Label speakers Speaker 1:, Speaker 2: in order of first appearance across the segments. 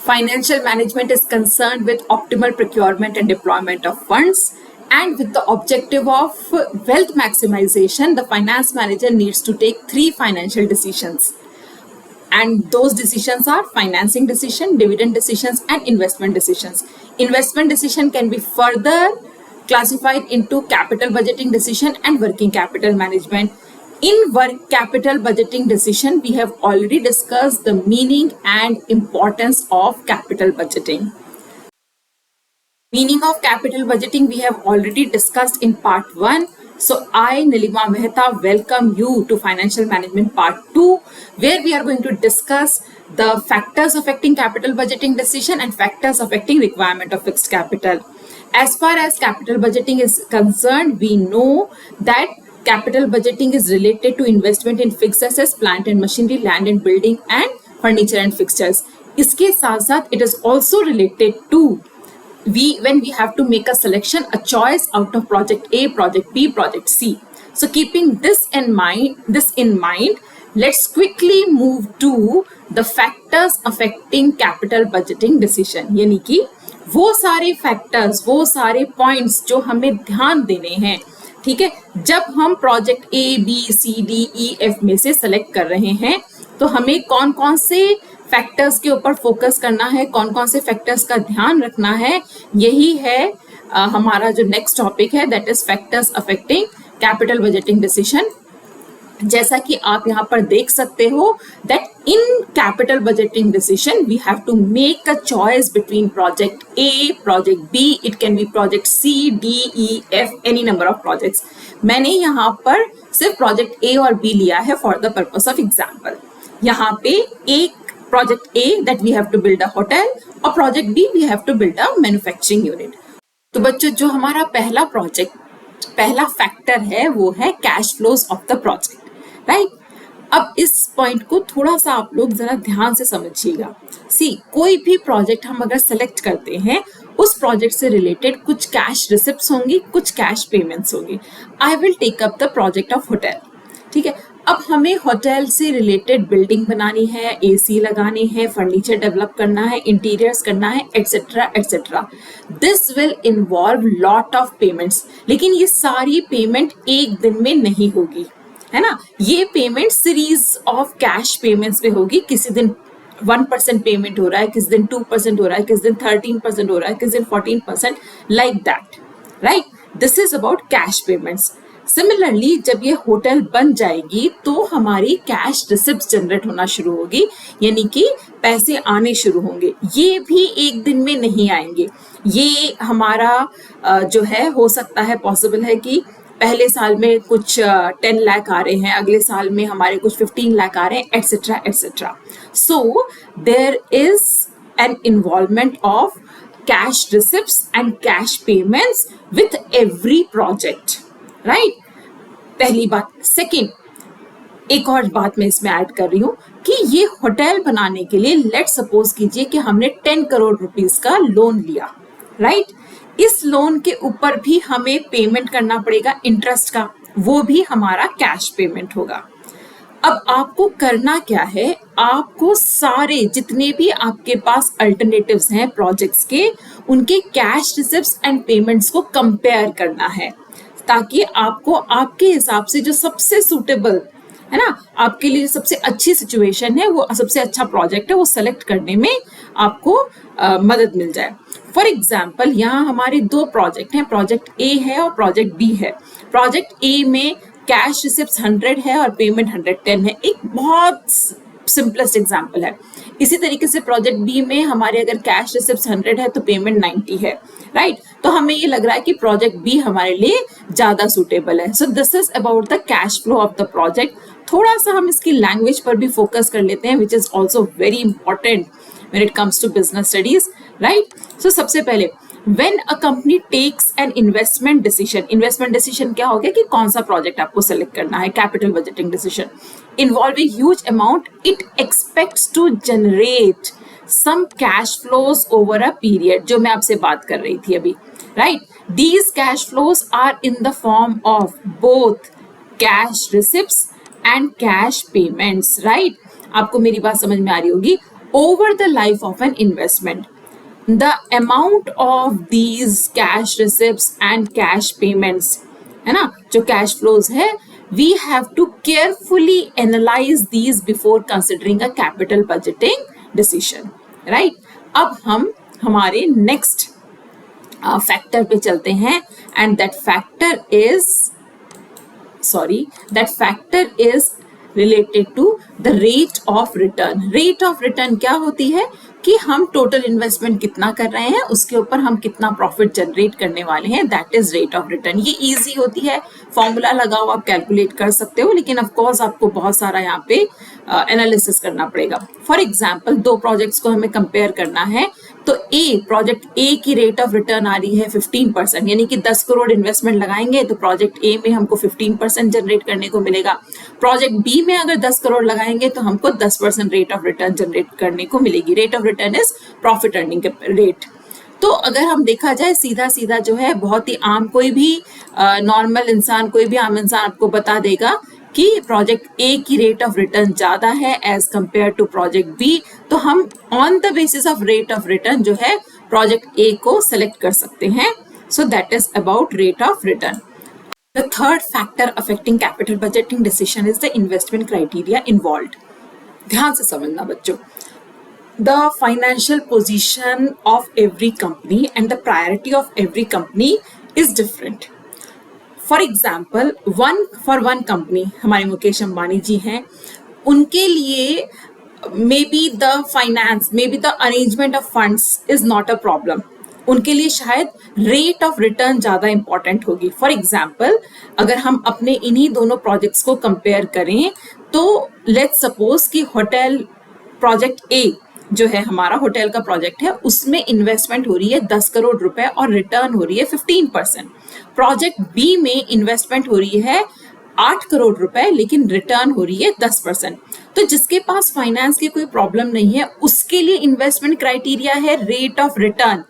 Speaker 1: Financial management is concerned with optimal procurement and deployment of funds, and with the objective of wealth maximization, the finance manager needs to take 3 financial decisions. And those decisions are financing decision, dividend decisions, and investment decisions. Investment decision can be further classified into capital budgeting decision and working capital management. In work capital budgeting decision, we have already discussed the meaning and importance of capital budgeting. Meaning of capital budgeting we have already discussed in part 1. So I, Nilima Mehta, welcome you to Financial Management Part 2, where we are going to discuss the factors affecting capital budgeting decision and factors affecting requirement of fixed capital. As far as capital budgeting is concerned, we know that capital budgeting is related to investment in fixed assets, plant and machinery, land and building, and furniture and fixtures. इसके साथ साथ it is also related to when we have to make a selection, a choice out of project A, project B, project C. So keeping this in mind, let's quickly move to the factors affecting capital budgeting decision. यानी कि वो सारे factors, वो सारे points जो हमें ध्यान देने हैं, ठीक है, जब हम project A, B, C, D, E, F में से सेलेक्ट कर रहे हैं, तो हमें कौन कौन से फैक्टर्स के ऊपर फोकस करना है, कौन कौन से फैक्टर्स का ध्यान रखना है, यही है हमारा जो नेक्स्ट टॉपिक है, that is factors affecting capital budgeting decision. जैसा कि आप यहाँ पर देख सकते हो that in capital budgeting decision we have to make a choice between project A, project B, it can be project C, D, E, F, any number of projects. मैंने यहाँ पर सिर्फ प्रोजेक्ट ए और बी लिया है for the purpose of example. यहाँ पे एक project A that we have to build a hotel और project B we have to build a manufacturing unit. तो बच्चों, जो हमारा पहला फैक्टर है वो है cash flows of the project, right. अब इस पॉइंट को थोड़ा सा आप लोग जरा ध्यान से समझिएगा. कोई भी प्रोजेक्ट हम अगर सेलेक्ट करते हैं, उस प्रोजेक्ट से रिलेटेड कुछ कैश रिसिप्ट्स होंगी, कुछ कैश पेमेंट्स होंगी. I will take up the project of hotel, ठीक है. अब हमें होटल से रिलेटेड बिल्डिंग बनानी है, एसी लगानी है, फर्नीचर डेवलप करना है, इंटीरियर्स करना है, etcetera etcetera. This will involve lot of payments. लेकिन ये सारी पेमेंट एक दिन में नहीं होगी, है ना. ये payment series of cash payments में होगी. किसी दिन 1% पेमेंट हो रहा है, किसी दिन 2% हो रहा है, किसी दिन 13% हो रहा है, किसी दिन 14%, like that, right. This is about cash payments. Similarly जब ये होटल बन जाएगी तो हमारी कैश रिसिप्ट जनरेट होना शुरू होगी, यानी कि पैसे आने शुरू होंगे. ये भी एक दिन में नहीं आएंगे. ये हमारा जो है, हो सकता है, पॉसिबल है कि पहले साल में कुछ 10 लाख आ रहे हैं, अगले साल में हमारे कुछ 15 लाख आ रहे हैं, etcetera etcetera. So there is an involvement of cash receipts and cash payments with every project, right. पहली बात. सेकंड, एक और बात मैं इसमें ऐड कर रही हूँ कि ये होटल बनाने के लिए लेट सपोज कीजिए कि हमने 10 करोड़ रुपीस का लोन लिया, राइट. इस लोन के ऊपर भी हमें पेमेंट करना पड़ेगा इंटरेस्ट का, वो भी हमारा कैश पेमेंट होगा. अब आपको करना क्या है, आपको सारे जितने भी आपके पास अल्टरनेटिव्स हैं प्रोजेक्ट्स के, उनके कैश रिसिप्ट्स एंड पेमेंट्स को कंपेयर करना है, ताकि आपको आपके हिसाब से जो सबसे सूटेबल है ना, आपके लिए सबसे अच्छी सिचुएशन है, वो सबसे अच्छा प्रोजेक्ट है, वो सेलेक्ट करने में आपको मदद मिल जाए. फॉर एग्जाम्पल, यहाँ हमारे 2 प्रोजेक्ट हैं, प्रोजेक्ट ए है और प्रोजेक्ट बी है. प्रोजेक्ट ए में कैश रिसिप्ट्स 100 है और पेमेंट 110 है. एक बहुत सिंपलेस्ट एग्जाम्पल है. इसी तरीके से प्रोजेक्ट बी में हमारे अगर कैश रिसिप्ट्स 100 है तो पेमेंट 90 है, राइट. तो हमें ये लग रहा है कि प्रोजेक्ट बी हमारे लिए ज्यादा सूटेबल है. So this is about the cash flow of the project. थोड़ा सा हम इसकी लैंग्वेज पर भी फोकस कर लेते हैं, which is also very important when it comes to business studies, right. So सबसे पहले, when a company takes an investment decision क्या हो गया कि कौन सा प्रोजेक्ट आपको सेलेक्ट करना है, capital budgeting decision. Involving huge amount, it expects to generate some cash flows over a period, जो मैं आपसे बात कर रही थी अभी, right. These cash flows are in the form of both cash receipts and cash payments, right. आपको मेरी बात समझ में आ रही होगी. over the life of an investment. The amount of these cash receipts and cash payments, है ना, जो cash flows है, we have to carefully analyze these before considering a capital budgeting decision, right? अब हम हमारे next factor पे चलते हैं, and that factor is related to the rate of return. Rate of return क्या होती है कि हम टोटल इन्वेस्टमेंट कितना कर रहे हैं, उसके ऊपर हम कितना प्रॉफिट जनरेट करने वाले हैं, that is rate of return. ये इजी होती है, फॉर्मूला लगाओ, आप कैलकुलेट कर सकते हो, लेकिन ऑफ कोर्स आपको बहुत सारा यहाँ पे एनालिसिस करना पड़ेगा. फॉर एग्जांपल, दो प्रोजेक्ट्स को हमें कंपेयर करना है, तो प्रोजेक्ट ए की रेट ऑफ रिटर्न आ रही है 15%, यानी कि 10 करोड़ इन्वेस्टमेंट लगाएंगे तो प्रोजेक्ट ए में हमको 15% जनरेट करने को मिलेगा. प्रोजेक्ट बी में अगर 10 करोड़ लगाएंगे तो हमको 10% रेट ऑफ रिटर्न जनरेट करने को मिलेगी. Rate of return is profit earning rate. तो अगर हम देखा जाए सीधा सीधा जो है, बहुत ही आम, कोई भी नॉर्मल इंसान, कोई भी आम इंसान आपको बता देगा कि प्रोजेक्ट ए की रेट ऑफ रिटर्न ज्यादा है as compare to project B, तो हम on the basis of rate of return जो है प्रोजेक्ट ए को सेलेक्ट कर सकते हैं. So that is about rate of return. The third factor affecting capital budgeting decision is the investment criteria involved. ध्यान से समझना बच्चों. The financial position of every company and the priority of every company is different. For example, one company, हमारे मुकेश अंबानी जी हैं, उनके लिए maybe the finance, maybe the arrangement of funds is not a problem. उनके लिए शायद रेट ऑफ रिटर्न ज्यादा important होगी. For example, अगर हम अपने इन्हीं दोनों प्रोजेक्ट्स को कंपेयर करें, तो लेट्स सपोज कि होटल प्रोजेक्ट ए जो है, हमारा होटल का प्रोजेक्ट है, उसमें इन्वेस्टमेंट हो रही है 10 करोड़ रुपए और रिटर्न हो रही है 15%. प्रोजेक्ट बी में इन्वेस्टमेंट हो रही है 8 करोड़ रुपए, लेकिन रिटर्न हो रही है 10%. तो जिसके पास फाइनेंस की कोई प्रॉब्लम नहीं है, उसके लिए इन्वेस्टमेंट क्राइटेरिया है रेट ऑफ रिटर्न.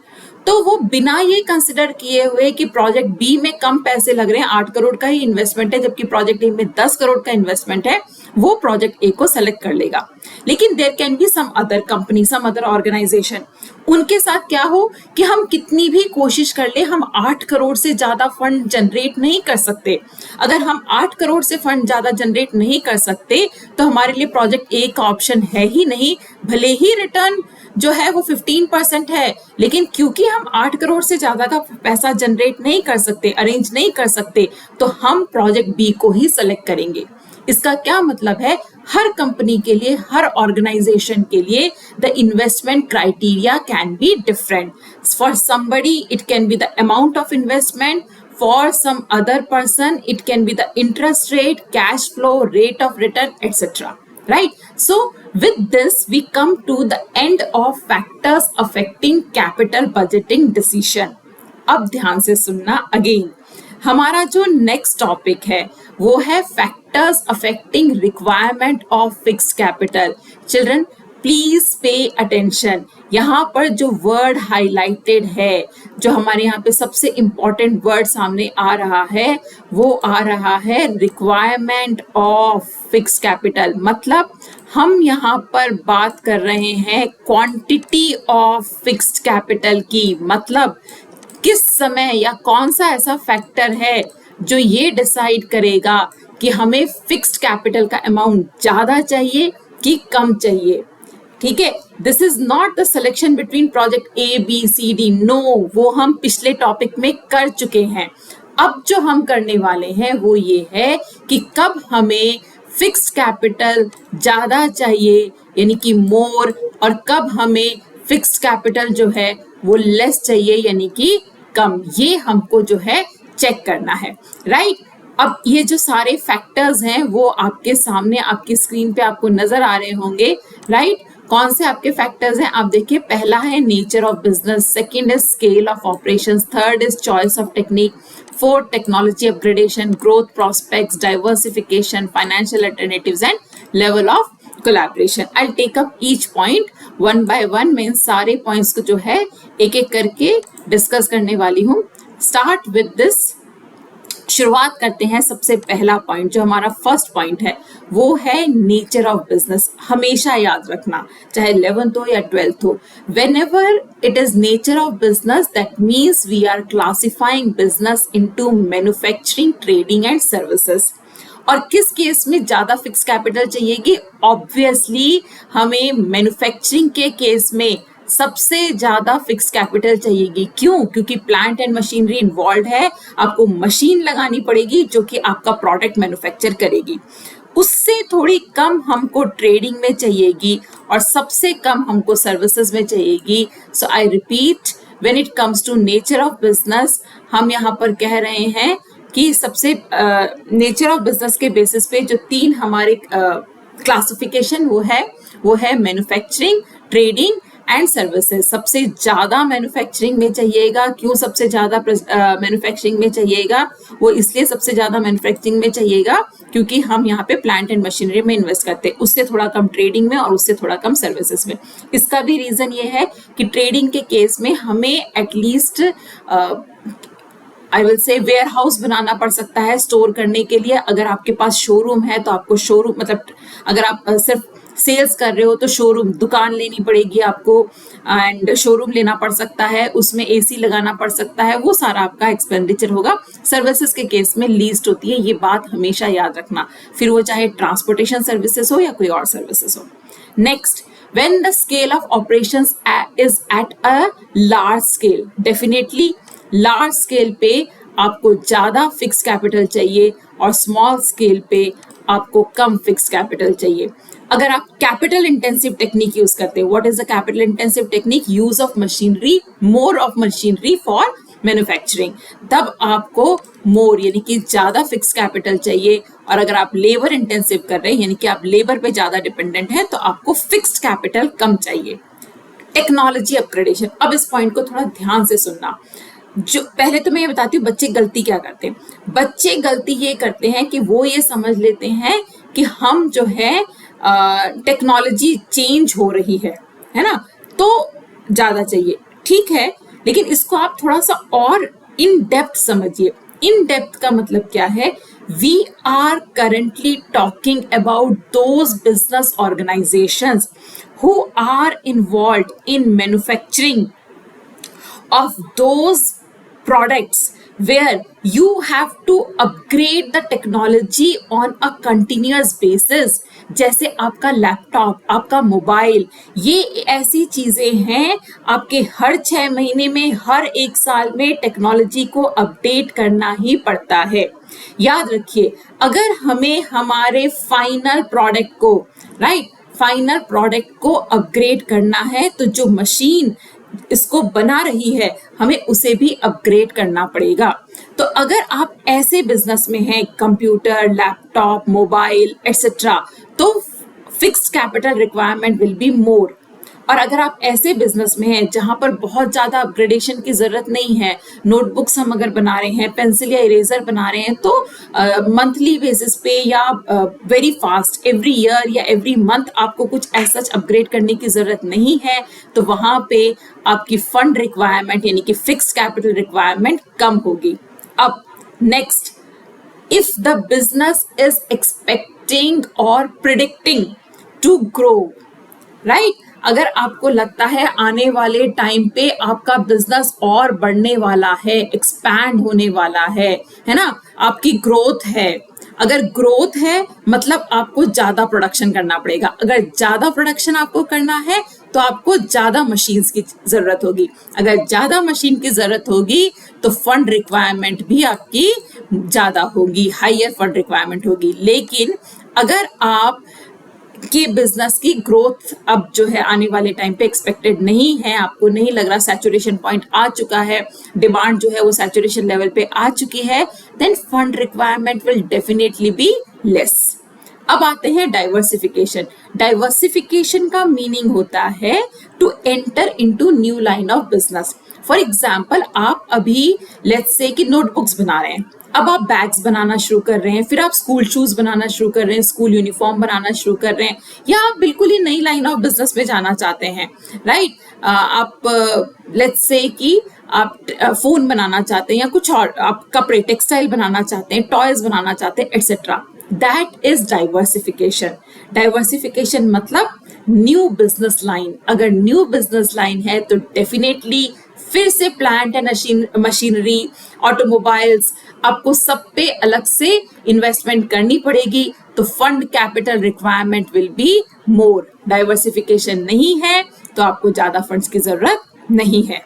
Speaker 1: तो वो बिना ये कंसिडर किए हुए कि प्रोजेक्ट बी में कम पैसे लग रहे हैं, 8 करोड़ का ही इन्वेस्टमेंट है, जबकि प्रोजेक्ट ए में 10 करोड़ का इन्वेस्टमेंट है, वो प्रोजेक्ट ए को सेलेक्ट कर लेगा. लेकिन there can be some other company, some other organisation, उनके साथ क्या हो कि हम कितनी भी कोशिश कर ले, हम 8 करोड़ से ज्यादा फंड जनरेट नहीं कर सकते. अगर हम 8 करोड़ से फंड ज्यादा जनरेट नहीं कर सकते, तो हमारे लिए प्रोजेक्ट ए का ऑप्शन है ही नहीं. भले ही रिटर्न जो है वो 15% है, लेकिन क्योंकि हम 8 करोड़ से ज्यादा का पैसा जनरेट नहीं कर सकते, अरेंज नहीं कर सकते, तो हम प्रोजेक्ट बी को ही सेलेक्ट करेंगे. इसका क्या मतलब है, हर कंपनी के लिए, हर ऑर्गेनाइजेशन के लिए the investment criteria can be different. For somebody it can be the amount of investment, for some other person it can be the interest rate, cash flow, rate of return, etc. Right? So with this we come to the end of factors affecting capital budgeting decision. अब ध्यान से सुनना again. हमारा जो next topic है वो है factors affecting requirement of fixed capital. Children please pay attention. यहाँ पर जो वर्ड हाईलाइटेड है, जो हमारे यहाँ पे सबसे इंपॉर्टेंट वर्ड सामने आ रहा है, वो आ रहा है रिक्वायरमेंट ऑफ फिक्स्ड कैपिटल. मतलब हम यहाँ पर बात कर रहे हैं क्वांटिटी ऑफ फिक्स्ड कैपिटल की. मतलब किस समय या कौन सा ऐसा फैक्टर है जो ये डिसाइड करेगा कि हमें फिक्स्ड कैपिटल का अमाउंट ज्यादा चाहिए कि कम चाहिए. ठीक है, this is not the selection between project A B C D. No, वो हम पिछले टॉपिक में कर चुके हैं. अब जो हम करने वाले हैं वो ये है कि कब हमें फिक्स्ड कैपिटल ज्यादा चाहिए यानी कि मोर, और कब हमें फिक्स्ड कैपिटल जो है वो लेस चाहिए यानी कि कम. ये हमको जो है चेक करना है. राइट? अब ये जो सारे फैक्टर्स हैं वो आपके सामने, आपकी स्क्रीन पे आपको नजर आ रहे होंगे. राइट? कौन से आपके फैक्टर्स हैं आप देखिए. पहला है nature of business, second is scale of operations, third is choice of technique, fourth technology upgradation, growth prospects, diversification, financial alternatives and level of collaboration. I take up each point one by one. मैं इन सारे points को जो है एक एक करके discuss करने वाली हूँ. स्टार्ट विद दिस शुरुआत करते हैं। सबसे पहला पॉइंट जो हमारा फर्स्ट पॉइंट है वो है नेचर ऑफ बिजनेस। हमेशा याद रखना, चाहे 11th हो या 12th हो, whenever it is nature of business, that means we are classifying business into manufacturing, trading and services. और किस केस में ज्यादा फिक्स कैपिटल चाहिएगी? ऑब्वियसली हमें मैन्युफैक्चरिंग के केस में सबसे ज्यादा फिक्स कैपिटल चाहिएगी। क्यों? क्योंकि प्लांट एंड मशीनरी इन्वॉल्व है, आपको मशीन लगानी पड़ेगी जो कि आपका प्रोडक्ट मैन्युफैक्चर करेगी। उससे थोड़ी कम हमको ट्रेडिंग में चाहिएगी और सबसे कम हमको सर्विसेज में चाहिएगी। So I repeat, when it comes to nature of business, हम यहाँ पर कह रहे हैं कि सबसे नेचर ऑफ बिजनेस के बेसिस पे जो तीन हमारे क्लासिफिकेशन वो है मैन्युफैक्चरिंग, ट्रेडिंग एंड सर्विसेज। सबसे ज्यादा मैन्युफैक्चरिंग में चाहिएगा। क्यों सबसे ज्यादा मैन्युफैक्चरिंग में चाहिएगा? वो इसलिए सबसे ज्यादा मैन्युफैक्चरिंग में चाहिएगा क्योंकि हम यहाँ पे प्लांट एंड मशीनरी में इन्वेस्ट करते हैं, उससे थोड़ा कम ट्रेडिंग में और उससे थोड़ा कम सर्विसेज में। इसका भी रीजन ये है कि ट्रेडिंग के केस में हमें at least I will say warehouse बनाना पड़ सकता है स्टोर करने के लिए। अगर आपके पास शोरूम है तो आपको शोरूम, मतलब अगर आप सिर्फ सेल्स कर रहे हो तो शोरूम, दुकान लेनी पड़ेगी आपको एंड शोरूम लेना पड़ सकता है, उसमें एसी लगाना पड़ सकता है, वो सारा आपका एक्सपेंडिचर होगा। सर्विसेज के केस में लीस्ट होती है, ये बात हमेशा याद रखना, फिर वो चाहे ट्रांसपोर्टेशन सर्विसेज हो या कोई और सर्विसेज हो। Next, when the scale of operations is at a large scale, definitely large scale पे आपको ज्यादा फिक्स कैपिटल चाहिए और स्मॉल स्केल पे आपको कम फिक्स कैपिटल चाहिए। अगर आप कैपिटल इंटेंसिव टेक्निक यूज करते हैं, what is the capital intensive technique? Use of machinery, more of machinery for manufacturing, तब आपको मोर यानी कि ज्यादा फिक्स कैपिटल चाहिए। और अगर आप लेबर इंटेंसिव कर रहे हैं यानी कि आप लेबर पे ज्यादा डिपेंडेंट है तो आपको फिक्स्ड कैपिटल कम चाहिए। टेक्नोलॉजी अपग्रेडेशन, अब इस पॉइंट को थोड़ा ध्यान से सुनना। जो पहले तो मैं ये बताती हूँ बच्चे गलती क्या करते हैं। बच्चे गलती ये करते हैं कि वो ये समझ लेते हैं कि हम जो है टेक्नोलॉजी चेंज हो रही है ना, तो ज्यादा चाहिए। ठीक है, लेकिन इसको आप थोड़ा सा और इन डेप्थ समझिए। इन डेप्थ का मतलब क्या है? We are currently talking about those business organizations who are involved in manufacturing of those products where you have to upgrade the technology on a continuous basis। जैसे आपका laptop, आपका mobile, ये ऐसी चीजें हैं आपके हर 6 महीने में, हर 1 साल में टेक्नोलॉजी को अपडेट करना ही पड़ता है। याद रखिए, अगर हमें हमारे फाइनल प्रोडक्ट को फाइनल प्रोडक्ट को अपग्रेड करना है तो जो मशीन इसको बना रही है हमें उसे भी अपग्रेड करना पड़ेगा। तो अगर आप ऐसे बिजनेस में हैं, कंप्यूटर, लैपटॉप, मोबाइल एटसेट्रा, तो fixed capital requirement will be मोर। और अगर आप ऐसे बिजनेस में हैं जहां पर बहुत ज्यादा अपग्रेडेशन की जरूरत नहीं है, नोटबुक्स हम अगर बना रहे हैं, पेंसिल या इरेजर बना रहे हैं, तो मंथली बेसिस पे या वेरी फास्ट एवरी ईयर या एवरी मंथ आपको कुछ ऐसा अपग्रेड करने की जरूरत नहीं है, तो वहां पे आपकी फंड रिक्वायरमेंट यानी कि फिक्स्ड कैपिटल रिक्वायरमेंट कम होगी। अब next, if the business is expecting और प्रिडिक्टिंग टू ग्रो, राइट, अगर आपको लगता है आने वाले टाइम पे आपका बिजनेस और बढ़ने वाला है, एक्सपैंड होने वाला है ना, आपकी ग्रोथ है, अगर ग्रोथ है मतलब आपको ज्यादा प्रोडक्शन करना पड़ेगा। अगर ज्यादा प्रोडक्शन आपको करना है तो आपको ज्यादा मशीन्स की जरूरत होगी। अगर ज्यादा मशीन की जरूरत होगी तो फंड रिक्वायरमेंट भी आपकी ज्यादा होगी, हायर फंड रिक्वायरमेंट होगी। लेकिन अगर आप कि बिजनेस की ग्रोथ अब जो है आने वाले टाइम पे एक्सपेक्टेड नहीं है, आपको नहीं लग रहा, सैचुरेशन पॉइंट आ चुका है, डिमांड जो है वो सैचुरेशन लेवल पे आ चुकी है, then fund requirement will definitely be less. अब आते हैं डाइवर्सिफिकेशन। डाइवर्सिफिकेशन का मीनिंग होता है to enter into new line of business. For example, आप अभी लेट्स से कि नोटबुक्स बना रहे हैं, अब आप बैग्स बनाना शुरू कर रहे हैं, फिर आप स्कूल शूज बनाना शुरू कर रहे हैं, स्कूल यूनिफॉर्म बनाना शुरू कर रहे हैं, या आप बिल्कुल ही नई लाइन ऑफ बिजनेस में जाना चाहते हैं, राइट। आप लेट्स से कि आप फोन बनाना चाहते हैं या कुछ और, आप कपड़े टेक्सटाइल बनाना चाहते हैं, टॉयज बनाना चाहते हैं, etcetera, that is diversification. Diversification मतलब न्यू बिजनेस लाइन। अगर न्यू बिजनेस लाइन है तो डेफिनेटली फिर से प्लांट एंड मशीनरी, ऑटोमोबाइल्स, आपको सब पे अलग से इन्वेस्टमेंट करनी पड़ेगी, तो fund capital requirement will be more. Diversification नहीं है तो आपको ज्यादा फंड्स की जरूरत नहीं है।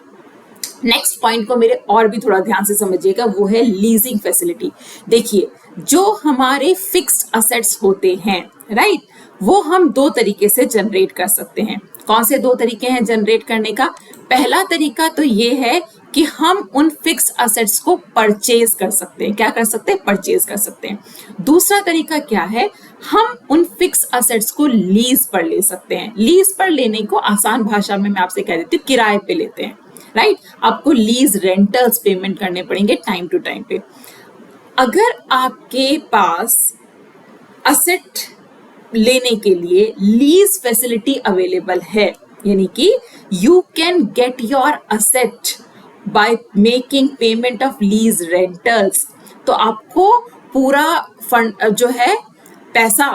Speaker 1: नेक्स्ट पॉइंट को मेरे और भी थोड़ा ध्यान से समझिएगा, वो है लीजिंग फैसिलिटी। देखिए, जो हमारे फिक्स्ड असेट्स होते हैं, राइट, वो हम दो तरीके से जनरेट कर सकते हैं। कौन से दो तरीके हैं जनरेट करने का? पहला तरीका तो ये है कि हम उन फिक्स्ड असेट्स को परचेज कर सकते हैं। क्या कर सकते हैं? परचेज कर सकते हैं। दूसरा तरीका क्या है? हम उन फिक्स्ड असेट्स को लीज पर ले सकते हैं। लीज पर लेने को आसान भाषा में मैं आपसे कह देती हूँ, किराए पे लेते हैं, राइट। आपको लीज रेंटल्स पेमेंट करने पड़ेंगे टाइम टू टाइम पे। अगर आपके पास असेट लेने के लिए लीज फैसिलिटी अवेलेबल है, यानी कि you can get your asset by making payment of lease rentals, तो आपको पूरा फंड जो है पैसा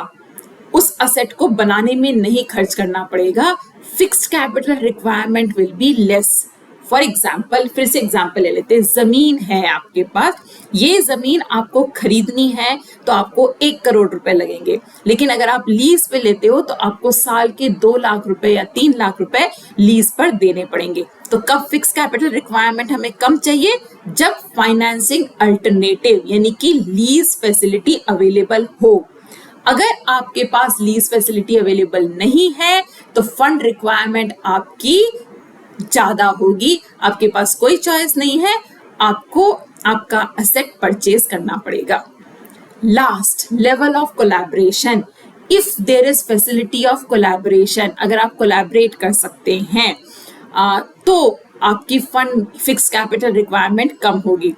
Speaker 1: उस असेट को बनाने में नहीं खर्च करना पड़ेगा। Fixed capital requirement will be less. For example, फिर से एग्जाम्पल ले लेते हैं, जमीन है आपके पास, ये जमीन आपको खरीदनी है तो आपको 1 करोड़ रुपए लगेंगे, लेकिन अगर आप लीज पे लेते हो तो आपको साल के 2 लाख रुपए या 3 लाख रुपए लीज पर देने पड़ेंगे। तो कब फिक्स कैपिटल रिक्वायरमेंट हमें कम चाहिए? जब फाइनेंसिंग अल्टरनेटिव यानी कि लीज फैसिलिटी अवेलेबल हो। अगर आपके पास लीज फैसिलिटी अवेलेबल नहीं है तो फंड रिक्वायरमेंट आपकी ज्यादा होगी। आपके पास कोई चॉइस नहीं है, आपको आपका असेट परचेज करना पड़ेगा। Last, level of collaboration. If there is facility of collaboration, अगर आप कोलैबोरेट कर सकते हैं तो आपकी फंड फिक्स कैपिटल रिक्वायरमेंट कम होगी।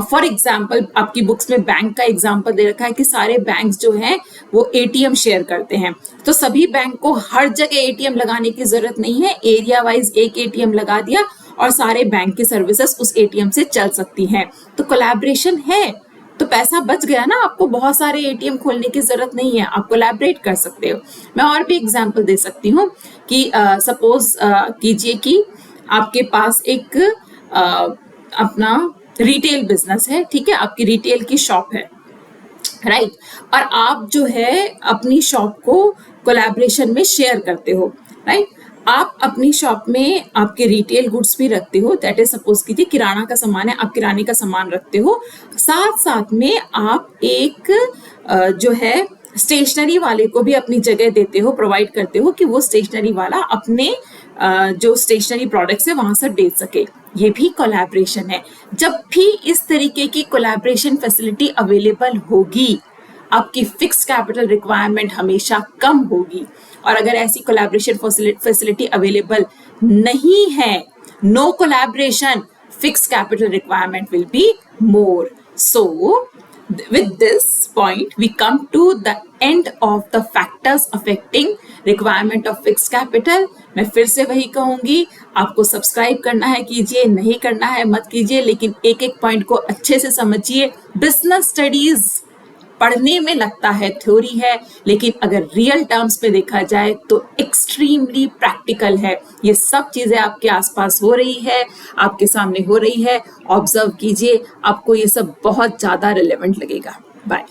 Speaker 1: फॉर एग्जाम्पल, आपकी बुक्स में बैंक का एग्जाम्पल दे रखा है कि सारे बैंक्स जो हैं वो एटीएम शेयर करते हैं, तो सभी बैंक को हर जगह एटीएम लगाने की जरूरत नहीं है। एरिया वाइज एक एटीएम लगा दिया और सारे बैंक की सर्विसेज उस एटीएम से चल सकती हैं। तो कोलैबोरेशन है तो पैसा बच गया ना, आपको बहुत सारे एटीएम खोलने की जरूरत नहीं है, आप कोलैबोरेट कर सकते हो। मैं और भी एग्जाम्पल दे सकती हूँ कि सपोज कीजिए कि आपके पास एक अपना रिटेल बिजनेस है, ठीक है, आपकी रिटेल की शॉप है, राइट, और आप जो है अपनी शॉप को कोलैबोरेशन में शेयर करते हो, राइट। आप अपनी शॉप में आपके रिटेल गुड्स भी रखते हो, दैट इज सपोज कीजिए किराना का सामान है, आप किराने का सामान रखते हो, साथ साथ में आप एक जो है स्टेशनरी वाले को भी अपनी जगह देते हो, प्रोवाइड करते हो कि वो स्टेशनरी वाला अपने जो स्टेशनरी प्रोडक्ट्स है वहां से बेच सके। ये भी कोलैबोरेशन है। जब भी इस तरीके की कोलैबोरेशन फैसिलिटी अवेलेबल होगी, आपकी फिक्स कैपिटल रिक्वायरमेंट हमेशा कम होगी। और अगर ऐसी कोलैबोरेशन फैसिलिटी अवेलेबल नहीं है, no collaboration, fix capital requirement will be more. So with this point we come to the end of the factors affecting requirement of fixed capital। मैं फिर से वही कहूंगी, आपको सब्सक्राइब करना है कीजिए, नहीं करना है मत कीजिए, लेकिन एक एक पॉइंट को अच्छे से समझिए। बिजनेस स्टडीज पढ़ने में लगता है थ्योरी है, लेकिन अगर रियल टर्म्स पे देखा जाए तो एक्सट्रीमली प्रैक्टिकल है। ये सब चीजें आपके आसपास हो रही है, आपके सामने हो रही है, ऑब्जर्व कीजिए, आपको ये सब बहुत ज्यादा रिलेवेंट लगेगा। बाय।